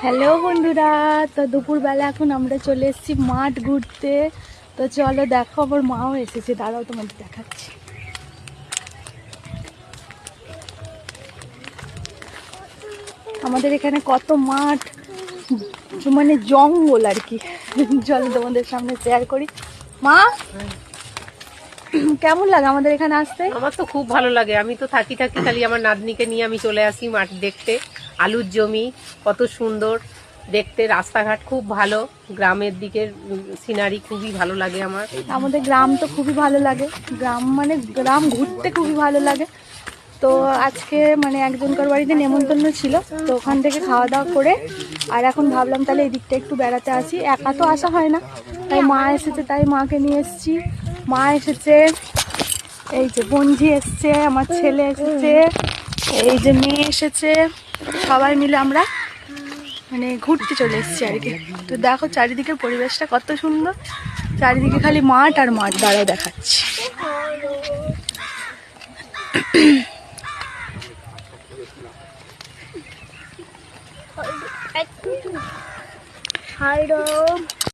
Hello বন্ধুরা, তো দুপুরবেলা এখন আমরা চলে এসেছি মাঠ ঘুরতে। তো চলো দেখো, আমার মাও এসেছে, দাঁড়াও তোমাদের দেখাচ্ছি। আমাদের এখানে কত মাঠ, মানে জঙ্গল আর কি। চলো তোমাদের সামনে শেয়ার করি। মা, কেমন লাগে আমাদের এখানে আসতে? আমার তো খুব ভালো লাগে। আমি তো থাকি খালি আমার নাতনিকে নিয়ে আমি চলে আসি মাঠ দেখতে। আলুর জমি কত সুন্দর দেখতে, রাস্তাঘাট খুব ভালো, গ্রামের দিকের সিনারি খুবই ভালো লাগে আমার। আমাদের গ্রাম তো খুবই ভালো লাগে, গ্রাম মানে গ্রাম ঘুরতে খুবই ভালো লাগে। তো আজকে মানে একজনকার বাড়িতে নেমন্তন্ন ছিল, তো ওখান থেকে খাওয়া দাওয়া করে আর এখন ভাবলাম তাহলে এই দিকটা একটু বেড়াতে আসি। একা তো আসা হয় না, তাই মা এসেছে, তাই মাকে নিয়ে এসেছি। মা এসেছে, এই যে বঞ্জি এসছে, আমার ছেলে এসেছে, এই যে মেয়ে এসেছে, সবাই মিলে আমরা মানে ঘুরতে চলে এসেছি আর কি। তো দেখো চারিদিকের পরিবেশটা কত সুন্দর, চারিদিকে খালি মাঠ আর মাঠ। দাঁড়ায় দেখাচ্ছি।